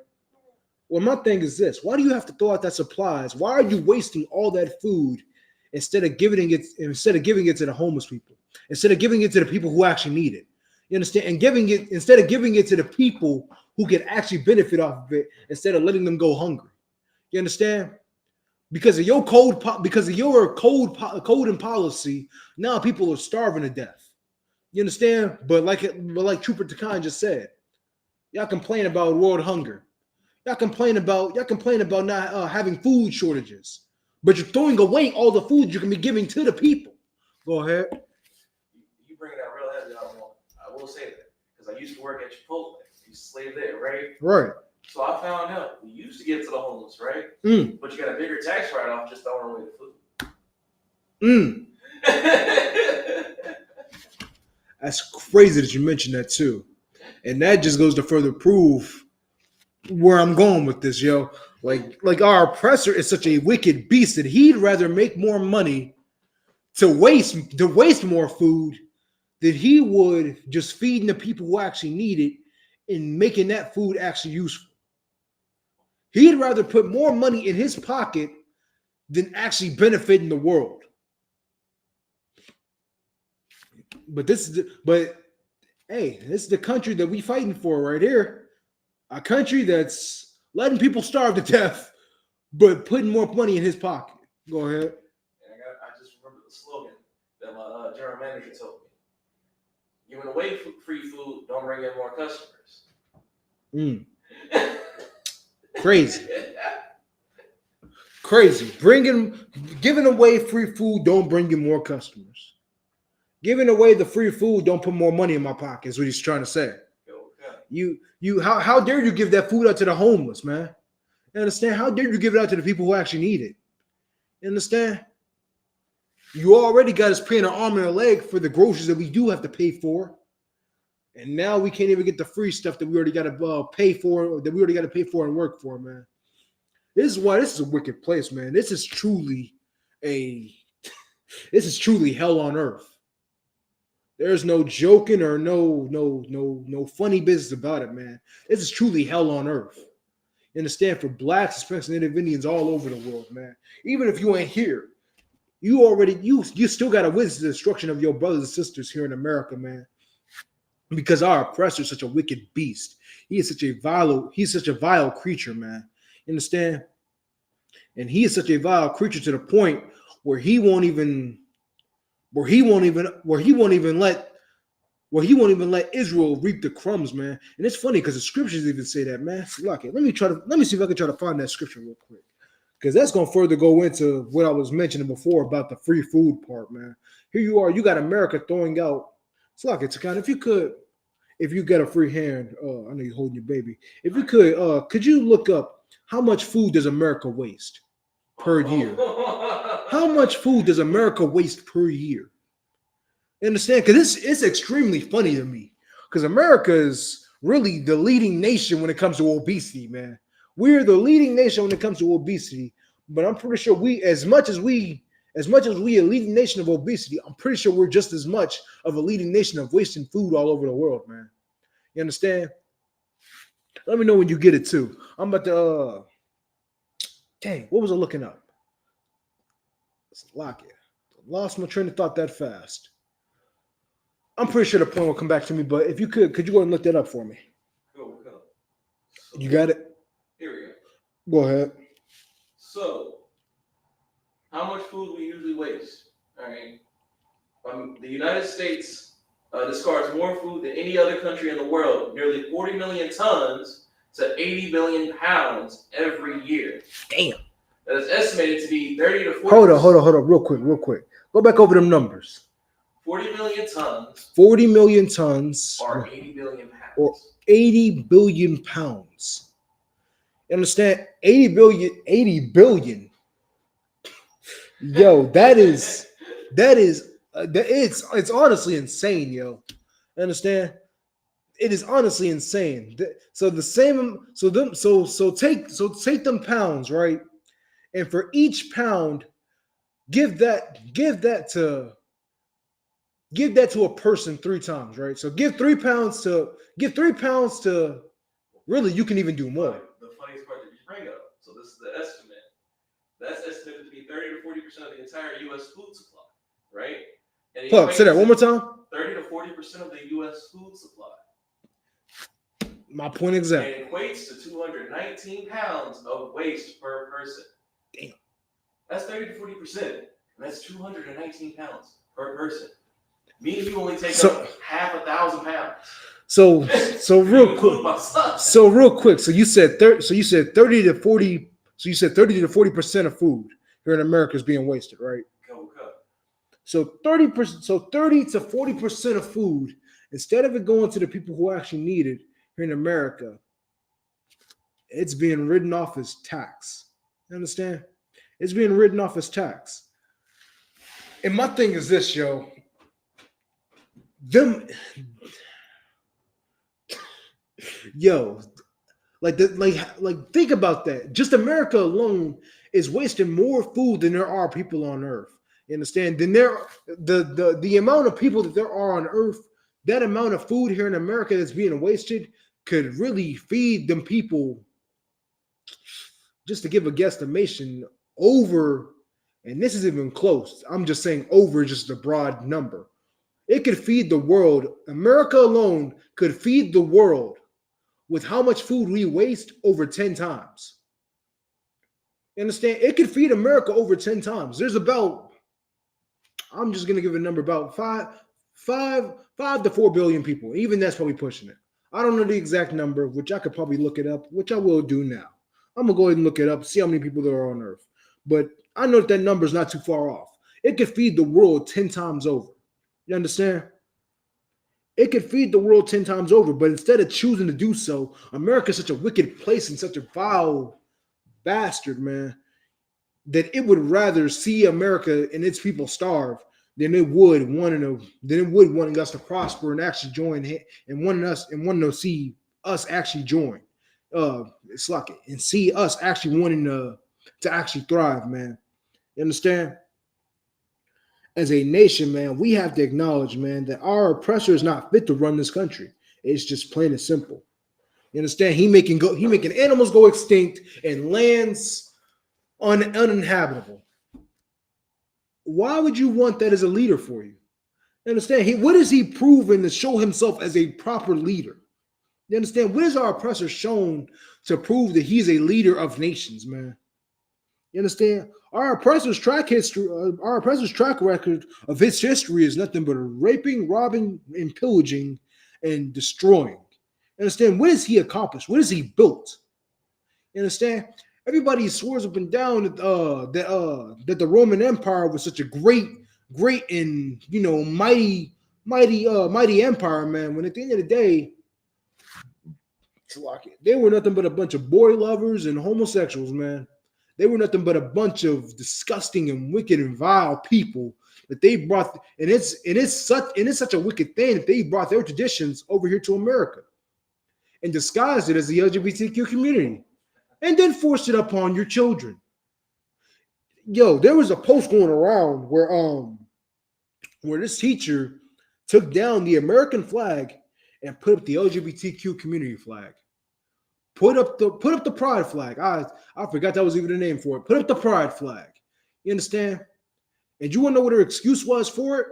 Well, my thing is this: why do you have to throw out that supplies? Why are you wasting all that food instead of giving it to the homeless people, instead of giving it to the people who actually need it? You understand? And instead of giving it to the people who can actually benefit off of it, instead of letting them go hungry. You understand? Because of your code and policy, now people are starving to death. You understand? But like Trooper Takan just said, y'all complain about world hunger. Y'all complain about not having food shortages, but you're throwing away all the food you can be giving to the people. Go ahead. You bring it out real heavy. I will say that because I used to work at Chipotle. I used to slave there, right? Right. So I found out we used to give it to the homeless, right? But you got a bigger tax write-off just throwing away the food. That's crazy that you mentioned that too. And that just goes to further prove where I'm going with this, yo. Like our oppressor is such a wicked beast that he'd rather make more money to waste more food than he would just feeding the people who actually need it and making that food actually useful. He'd rather put more money in his pocket than actually benefiting the world. But this is the country that we fighting for right here. A country that's letting people starve to death, but putting more money in his pocket. Go ahead. And I just remember the slogan that my general manager told me. Giving away free food, don't bring in more customers. Crazy. Crazy. Giving away free food, don't bring in more customers. Giving away the free food, don't put more money in my pocket, is what he's trying to say. How dare you give that food out to the homeless, man? You understand? How dare you give it out to the people who actually need it? You understand? You already got us paying an arm and a leg for the groceries that we do have to pay for. And now we can't even get the free stuff that we already got to pay for, and work for, man. This is why this is a wicked place, man. This is truly hell on earth. There's no joking or no funny business about it, man. This is truly hell on earth. You understand? For blacks, especially Native Indians all over the world, man. Even if you ain't here, you still got to witness the destruction of your brothers and sisters here in America, man. Because our oppressor is such a wicked beast. He's such a vile creature, man. You understand? And he is such a vile creature to the point where he won't even let Israel reap the crumbs, man. And it's funny because the scriptures even say that, man. Look, let me see if I can try to find that scripture real quick. Because that's going to further go into what I was mentioning before about the free food part, man. Here you are, you got America throwing out. It's like it's kind of, if you get a free hand, I know you're holding your baby. If you could you look up how much food does America waste per year? How much food does America waste per year? You understand? Because it's extremely funny to me. Because America is really the leading nation when it comes to obesity, man. We're the leading nation when it comes to obesity. But I'm pretty sure as much as we a leading nation of obesity, I'm pretty sure we're just as much of a leading nation of wasting food all over the world, man. You understand? Let me know when you get it too. I'm about to dang, what was I looking up? Lock it. Lost my train of thought that fast. I'm pretty sure the point will come back to me, but if you could you go and look that up for me? Go. You got it? Here we go. Go ahead. So, how much food we usually waste? All right. The United States discards more food than any other country in the world, nearly 40 million tons to 80 billion pounds every year. Damn. That is estimated to be 30 to 40. Hold on, real quick. Go back over them numbers. 40 million tons. 40 million tons. Or 80 billion pounds. Or 80 billion pounds. You understand? 80 billion. Yo, it's honestly insane, yo. Understand? It is honestly insane. So take them pounds, right? And for each pound, give that to a person 3 times, right? So give 3 pounds to really, you can even do more. The funniest part that you bring up. So this is the estimate. That's estimated to be 30 to 40% of the entire U.S. food supply, right? And Say that one more time. 30 to 40% of the U.S. food supply. My point exactly. And equates to 219 pounds of waste per person. Damn. That's 30 to 40%. And that's 219 pounds per person. Me and you only take up half 1,000 pounds. So real quick. So you said 30 to 40. So you said 30 to 40% of food here in America is being wasted, right? Go. So 30%. So 30 to 40% of food, instead of it going to the people who actually need it here in America, it's being written off as tax. You understand? It's being written off as tax. And my thing is this, yo. Think about that. Just America alone is wasting more food than there are people on Earth. You understand? Then the amount of people that there are on Earth, that amount of food here in America that's being wasted could really feed them people. Just to give a guesstimation, over, and this is even close. I'm just saying over just a broad number. It could feed the world. America alone could feed the world with how much food we waste over 10 times. You understand? It could feed America over 10 times. There's about, I'm just going to give a number, about 5 to 4 billion people. Even that's probably pushing it. I don't know the exact number, which I could probably look it up, which I will do now. I'm going to go ahead and look it up, see how many people there are on Earth. But I know that number is not too far off. It could feed the world 10 times over. You understand? It could feed the world 10 times over, but instead of choosing to do so, America is such a wicked place and such a vile bastard, man, that it would rather see America and its people starve than it would wanting us to prosper and actually join and wanting to see us actually join. It's like it, and see us actually wanting to actually thrive, man. You understand? As a nation, man, we have to acknowledge, man, that our oppressor is not fit to run this country. It's just plain and simple. You understand? He making animals go extinct and lands uninhabitable. Why would you want that as a leader for you? You understand? What has he proven to show himself as a proper leader? You understand? What has our oppressor shown to prove that he's a leader of nations, man. You understand? Our oppressor's track record of his history is nothing but raping, robbing, and pillaging and destroying. You understand? What has he accomplished? What has he built? You understand? Everybody swears up and down that the Roman Empire was such a great and mighty empire, man. When at the end of the day, they were nothing but a bunch of boy lovers and homosexuals, man. They were nothing but a bunch of disgusting and wicked and vile people that they brought, and it's such a wicked thing that they brought their traditions over here to America and disguised it as the LGBTQ community, and then forced it upon your children. Yo, there was a post going around where this teacher took down the American flag and put up the LGBTQ community flag. Put up the pride flag. I forgot that was even the name for it. Put up the pride flag. You understand? And you want to know what her excuse was for it?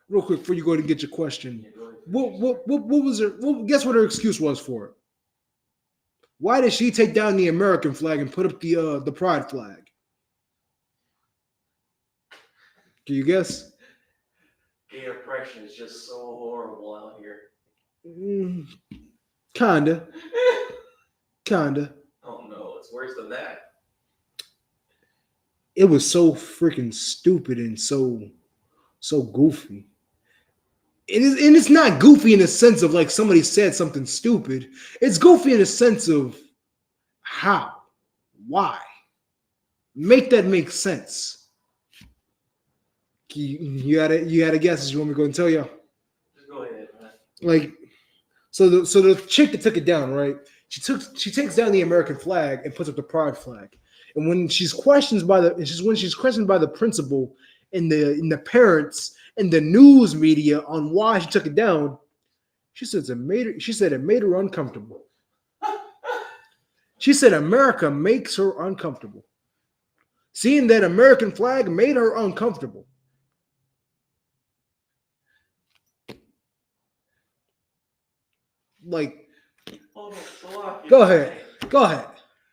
Real quick before you go to get your question. What was her? Guess what her excuse was for it? Why did she take down the American flag and put up the pride flag? Can you guess? Gay oppression is just so horrible out here. Kinda. Oh no, it's worse than that. It was so freaking stupid and so goofy. And it's not goofy in the sense of like somebody said something stupid. It's goofy in the sense of how, why. Make that make sense. You had a guess? You want me to go and tell you? Just go ahead, man. Like, so the chick that took it down, right? She takes down the American flag and puts up the pride flag. And when she's questioned by the principal and the parents and the news media on why she took it down, she said it made her uncomfortable. She said America makes her uncomfortable. Seeing that American flag made her uncomfortable. Like, go ahead.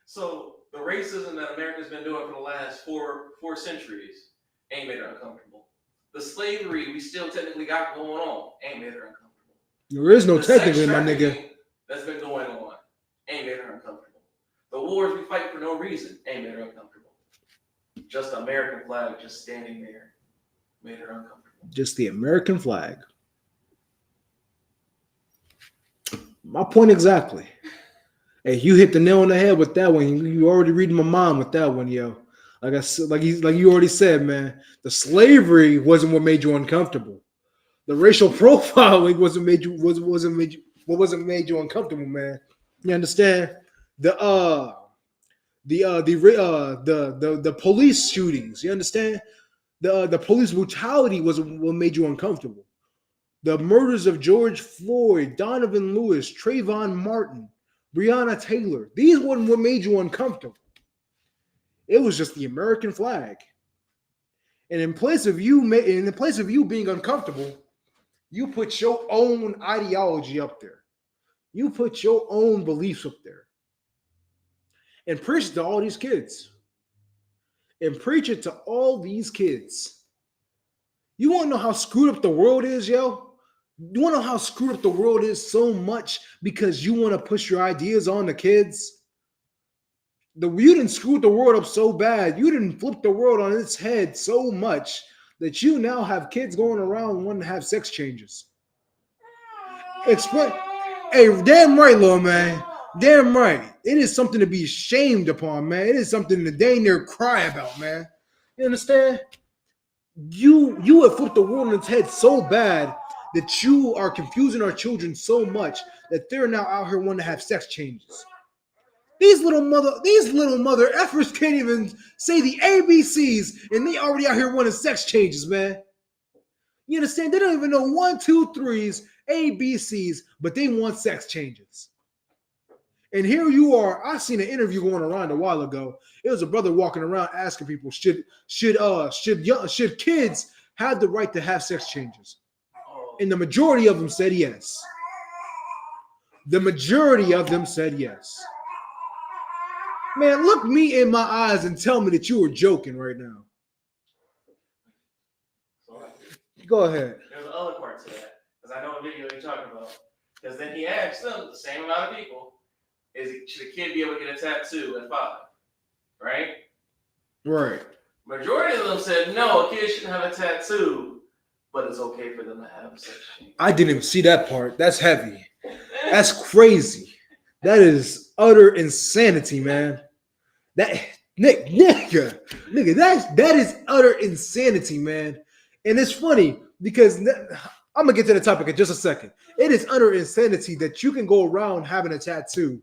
So the racism that America's been doing for the last four centuries ain't made her uncomfortable. The slavery we still technically got going on ain't made her uncomfortable. There is no The technically, sex my nigga. trafficking that's been going on ain't made her uncomfortable. The wars we fight for no reason ain't made her uncomfortable. Just the American flag just standing there made her uncomfortable. Just the American flag. My point exactly. Hey, you hit the nail on the head with that one. You already reading my mind with that one, yo. Like you already said, man. The slavery wasn't what made you uncomfortable. The racial profiling wasn't made you uncomfortable, man. You understand? The police shootings. You understand? The police brutality was what made you uncomfortable. The murders of George Floyd, Donovan Lewis, Trayvon Martin, Breonna Taylor. These weren't what made you uncomfortable. It was just the American flag. And in place of you being uncomfortable, you put your own ideology up there. You put your own beliefs up there. And preach it to all these kids. You want to know how screwed up the world is, yo? You want to know how screwed up the world is so much because you want to push your ideas on the kids? You didn't screw the world up so bad. You didn't flip the world on its head so much that you now have kids going around wanting to have sex changes. Hey, damn right, little man. Damn right. It is something to be ashamed upon, man. It is something to dang near cry about, man. You understand? You have flipped the world on its head so bad that you are confusing our children so much that they're now out here wanting to have sex changes. These little mother effers can't even say the ABCs, and they already out here wanting sex changes, man. You understand? They don't even know 1, 2, 3's ABCs, but they want sex changes. And here you are. I seen an interview going around a while ago. It was a brother walking around asking people, should kids have the right to have sex changes? And the majority of them said yes. The majority of them said yes. Man, look me in my eyes and tell me that you were joking right now. So Go ahead. there's another part to that, because I know what video you're talking about. Because then he asked them, the same amount of people, should a kid be able to get a tattoo at 5? Right? Right. Majority of them said no, a kid shouldn't have a tattoo, but it's okay for them to have a sex change. I didn't even see that part. That's heavy. That's crazy. That is utter insanity, man. That nigga, that is utter insanity, man. And it's funny because I'm gonna get to the topic in just a second. It is utter insanity that you can go around having a tattoo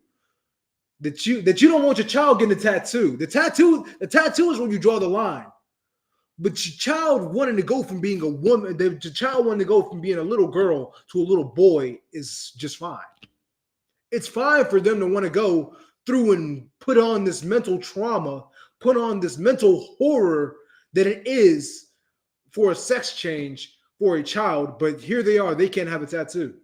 that you don't want your child getting a tattoo. The tattoo is when you draw the line. But your child wanting to go from being a woman, your child wanting to go from being a little girl to a little boy is just fine. It's fine for them to want to go through and put on this mental trauma, put on this mental horror that it is for a sex change for a child. But here they are, they can't have a tattoo.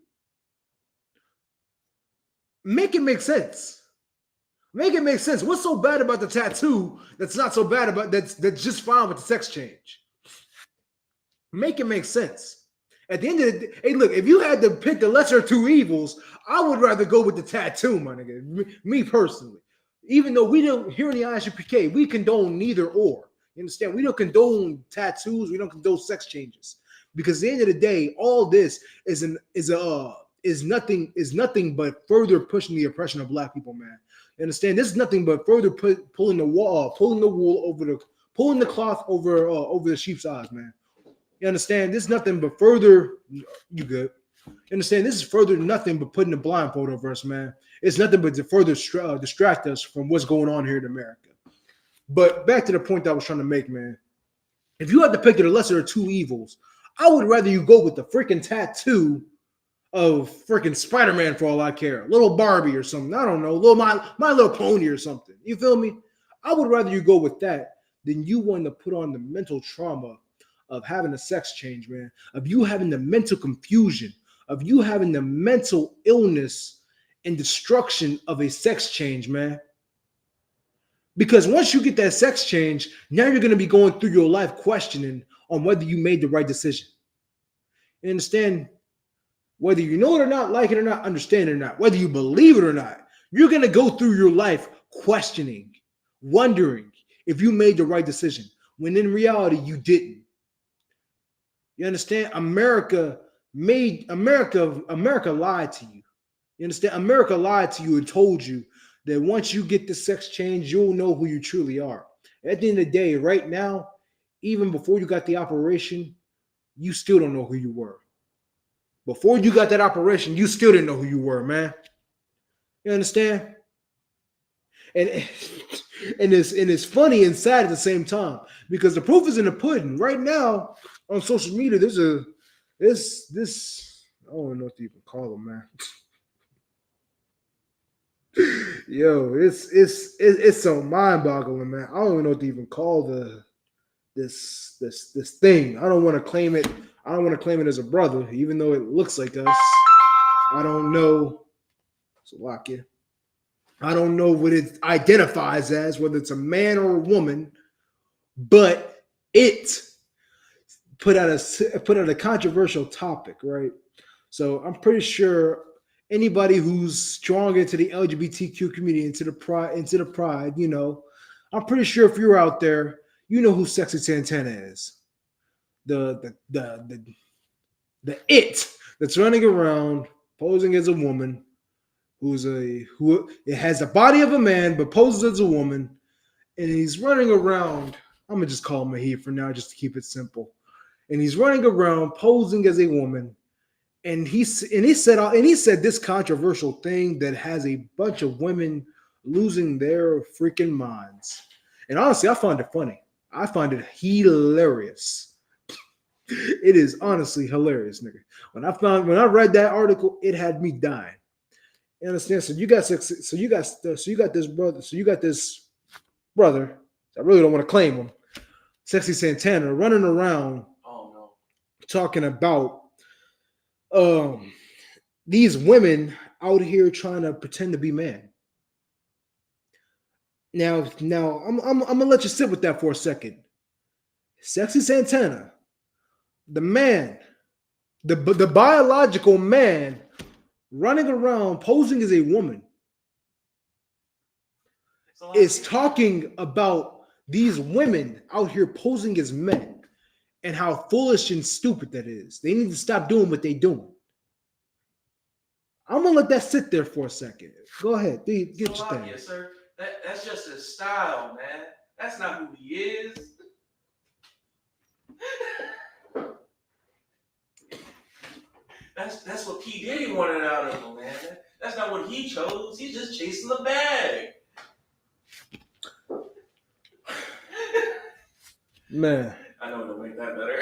Make it make sense. Make it make sense. What's so bad about the tattoo that's not so bad about that's just fine with the sex change? Make it make sense. At the end of the day, hey, look, if you had to pick the lesser of two evils, I would rather go with the tattoo, my nigga. Me personally. Even though we don't, here in the Isupk, we condone neither or. You understand? We don't condone tattoos. We don't condone sex changes. Because at the end of the day, all this is nothing but further pushing the oppression of Black people, man. You understand? This is nothing but further pulling the cloth over the sheep's eyes, man. You understand? This is nothing but further. You good? You understand? This is further nothing but putting the blindfold over us, man. It's nothing but to further distract us from what's going on here in America. But back to the point that I was trying to make, man. If you had to pick the lesser of two evils, I would rather you go with the freaking tattoo of freaking Spider-Man for all I care. Little Barbie or something. I don't know. My Little Pony or something. You feel me? I would rather you go with that than you want to put on the mental trauma of having a sex change, man. Of you having the mental confusion. Of you having the mental illness and destruction of a sex change, man. Because once you get that sex change, now you're going to be going through your life questioning on whether you made the right decision. You understand? Whether you know it or not, like it or not, understand it or not, whether you believe it or not, you're going to go through your life questioning, wondering if you made the right decision, when in reality, you didn't. You understand? America lied to you. You understand? America lied to you and told you that once you get the sex change, you'll know who you truly are. At the end of the day, right now, even before you got the operation, you still don't know who you were. Before you got that operation, you still didn't know who you were, man. You understand? And it's funny and sad at the same time because the proof is in the pudding. Right now on social media, there's this I don't know what to even call them, man. Yo, it's so mind-boggling, man. I don't even know what to even call this thing. I don't want to claim it. I don't want to claim it as a brother, even though it looks like us. I don't know. Slovakia. I don't know what it identifies as, whether it's a man or a woman, but it put out a controversial topic, right? So I'm pretty sure anybody who's strong into the LGBTQ community, into the pride, you know, I'm pretty sure if you're out there, you know who Sexy Santana is. The it that's running around posing as a woman who it has the body of a man but poses as a woman, and he's running around. I'm gonna just call him a he for now, just to keep it simple. And he's running around posing as a woman, and he said this controversial thing that has a bunch of women losing their freaking minds. And honestly, I find it funny. I find it hilarious. It is honestly hilarious, nigga. When I read that article, it had me dying. You understand? So you got this brother. I really don't want to claim him. Sexy Santana running around talking about the these women out here trying to pretend to be man. Now, I'm gonna let you sit with that for a second. Sexy Santana, the man, the biological man, running around posing as a woman, is talking about these women out here posing as men and how foolish and stupid that is. They need to stop doing what they're doing. I'm gonna let that sit there for a second. Go ahead, get your thing. Yes, sir. That's just his style, man. That's not who he is. That's what P. Diddy wanted out of him, man. That's not what he chose. He's just chasing the bag. Man, I know it'll make that better.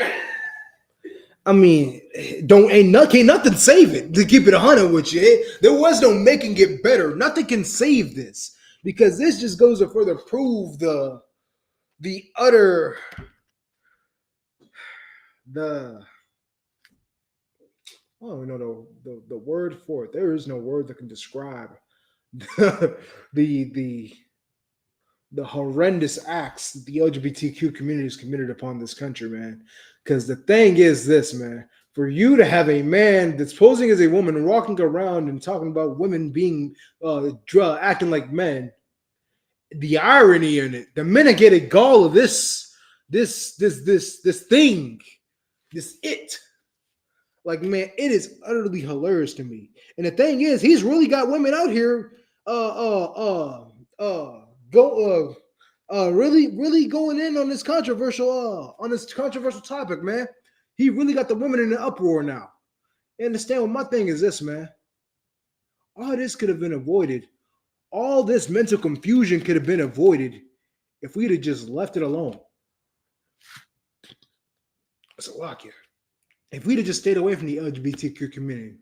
I mean, can't nothing save it. To keep it 100 with you, there was no making it better. Nothing can save this because this just goes to further prove the utter I don't know the word for it. There is no word that can describe the horrendous acts that the LGBTQ community has committed upon this country, man. Because the thing is this, man, for you to have a man that's posing as a woman walking around and talking about women being acting like men, the irony in it, the minute get a gall of this thing, this it. Like, man, it is utterly hilarious to me. And the thing is, he's really got women out here really going in on this controversial topic, man. He really got the women in an uproar now. You understand what my thing is this, man? All this could have been avoided. All this mental confusion could have been avoided if we'd have just left it alone. It's a lock here. If we'd have just stayed away from the LGBTQ community,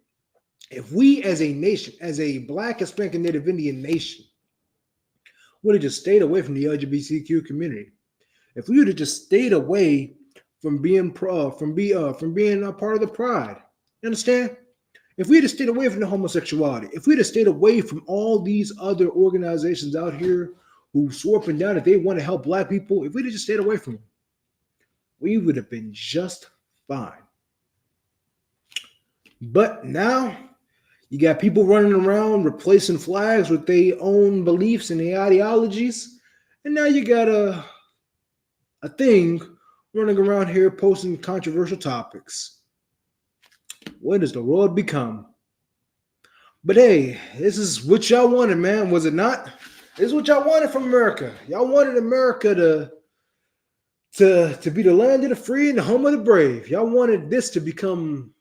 if we as a nation, as a Black, Hispanic, and Native Indian nation, would have just stayed away from the LGBTQ community, if we would have just stayed away from being a part of the pride, you understand? If we had stayed away from the homosexuality, if we'd have stayed away from all these other organizations out here who swore up and down that they want to help Black people, if we'd have just stayed away from them, we would have been just fine. But now you got people running around replacing flags with their own beliefs and their ideologies, and now you got a thing running around here posting controversial topics. What does the world become? But hey, this is what y'all wanted, man. Was it not? This is what y'all wanted from America. Y'all wanted America to be the land of the free and the home of the brave. Y'all wanted this to become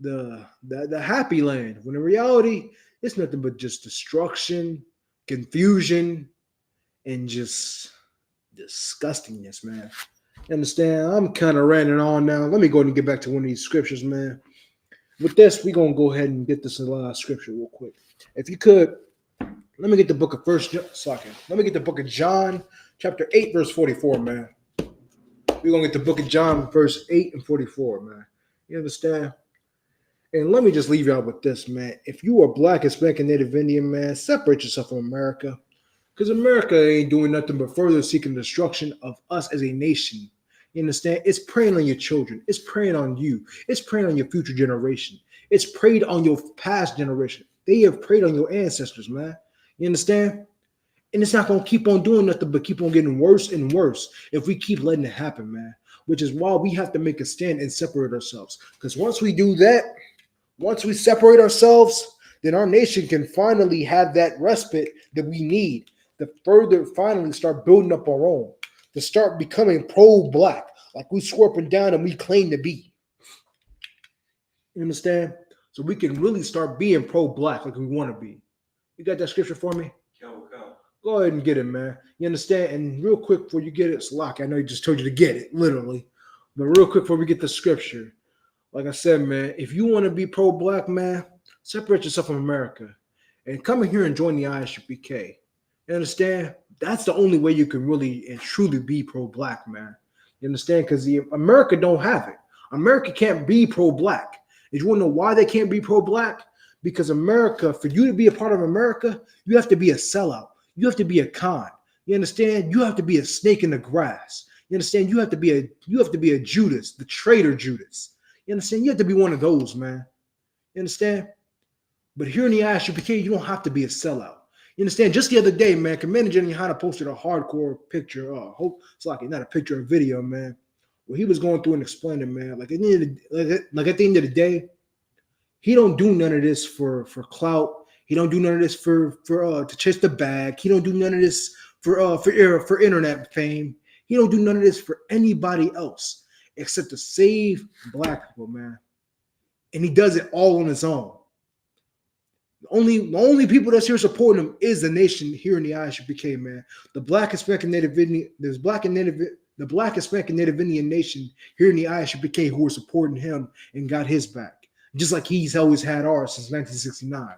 the happy land, when in reality it's nothing but just destruction, confusion, and just disgustingness, man. You understand? I'm kind of ranting on now. Let me go ahead and get back to one of these scriptures, man. With this, we're gonna go ahead and get this scripture real quick. If you could, let me get the book of Let me get the book of John, chapter 8, verse 44, man. We're gonna get the book of John, verse 8 and 44, man. You understand? And let me just leave y'all with this, man. If you are Black, Hispanic, and Native Indian, man, separate yourself from America. Because America ain't doing nothing but further seeking destruction of us as a nation. You understand? It's preying on your children. It's preying on you. It's preying on your future generation. It's preyed on your past generation. They have preyed on your ancestors, man. You understand? And it's not going to keep on doing nothing but keep on getting worse and worse if we keep letting it happen, man. Which is why we have to make a stand and separate ourselves. Because once we do that, once we separate ourselves, then our nation can finally have that respite that we need to further finally start building up our own, to start becoming pro-Black, like we swore up and down and we claim to be. You understand? So we can really start being pro-Black like we want to be. You got that scripture for me? Go ahead and get it, man. You understand? And real quick before you get it, it's locked. I know he just told you to get it, literally. But real quick before we get the scripture, like I said, man, if you want to be pro-Black, man, separate yourself from America and come in here and join the ISUPK. You understand? That's the only way you can really and truly be pro-Black, man. You understand? Because America don't have it. America can't be pro-Black. And you want to know why they can't be pro-black? Because America, for you to be a part of America, you have to be a sellout. You have to be a con. You understand? You have to be a snake in the grass. You understand? You have to be a Judas, the traitor Judas. You understand? You have to be one of those, man. You understand? But here in the ISUPK, you don't have to be a sellout. You understand? Just the other day, man, Commander General Hanna posted a hardcore picture. It's like not a picture, a video, man, where he was going through and explaining, man. Like at the end of the day, he don't do none of this for clout. He don't do none of this for to chase the bag. He don't do none of this for internet fame. He don't do none of this for anybody else except to save black people, man. And he does it all on his own. The only people that's here supporting him is the nation here in the ISUPK, man. The Black Hispanic and Native Indian, the Black Hispanic and Native Indian nation here in the ISUPK who are supporting him and got his back, just like he's always had ours since 1969,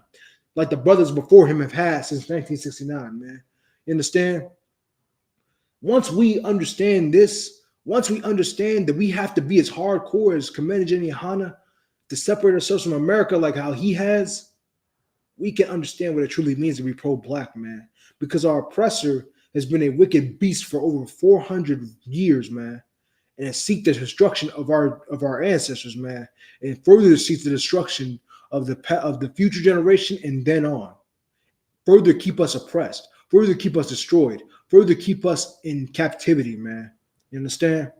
like the brothers before him have had since 1969, man. You understand? Once we understand this, once we understand that we have to be as hardcore as Commander General Hanna to separate ourselves from America, like how he has, we can understand what it truly means to be pro-black, man. Because our oppressor has been a wicked beast for over 400 years, man, and has seek the destruction of our ancestors, man, and further seek the destruction of the future generation and then on. Further keep us oppressed, further keep us destroyed, further keep us in captivity, man. You understand?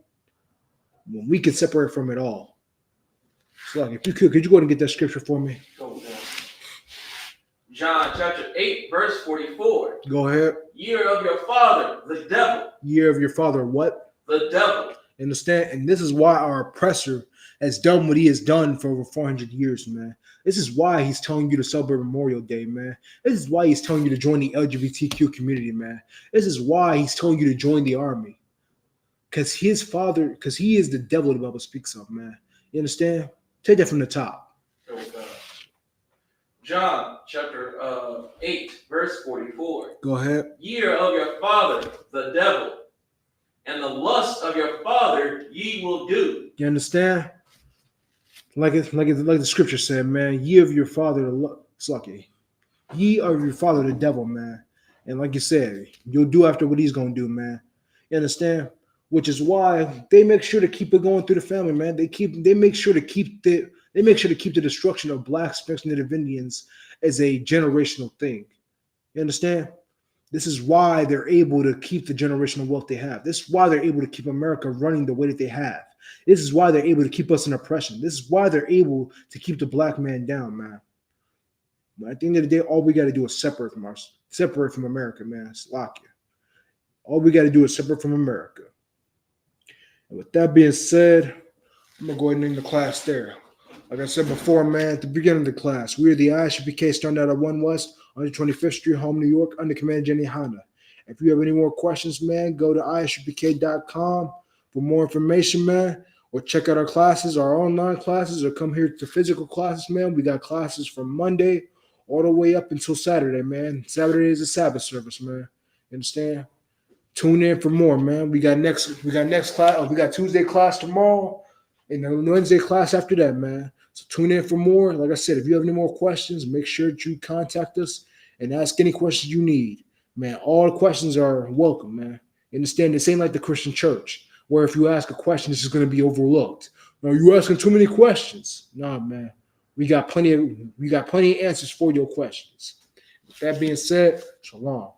When we can separate from it all. So, like, if you could you go ahead and get that scripture for me? Go down. John chapter 8, verse 44. Go ahead. Year of your father, the devil. Year of your father, what? The devil. Understand? And this is why our oppressor has done what he has done for over 400 years, man. This is why he's telling you to celebrate Memorial Day, man. This is why he's telling you to join the LGBTQ community, man. This is why he's telling you to join the army. Because he is the devil the Bible speaks of, man. You understand? Take that from the top. John chapter 8, verse 44. Go ahead. Year of your father, the devil, and the lust of your father ye will do. You understand? Like the scripture said, man. Ye of your father, ye of your father, the devil, man. And like you said, you'll do after what he's gonna do, man. You understand? Which is why they make sure to keep it going through the family, man. They make sure to keep the destruction of Black, Hispanic, Native Indians as a generational thing. You understand? This is why they're able to keep the generational wealth they have. This is why they're able to keep America running the way that they have. This is why they're able to keep us in oppression. This is why they're able to keep the black man down, man. But at the end of the day, all we got to do is separate from America, man. It's lock you. All we got to do is separate from America. And with that being said, I'm going to go ahead and end the class there. Like I said before, man, at the beginning of the class, we are the ISUPK starting out at 1 West, 125th Street, Home, New York, under Commander General Hanna. If you have any more questions, man, go to isupk.com for more information, man, or check out our classes, our online classes, or come here to physical classes, man. We got classes from Monday all the way up until Saturday, man. Saturday is a Sabbath service, man. You understand? Tune in for more, man. We got next class. We got Tuesday class tomorrow, and then Wednesday class after that, man. So tune in for more. Like I said, if you have any more questions, make sure that you contact us and ask any questions you need. Man, all the questions are welcome, man. You understand? This ain't like the Christian church, where if you ask a question, this is going to be overlooked. No, you asking too many questions. Nah, man. We got plenty of answers for your questions. With that being said, shalom.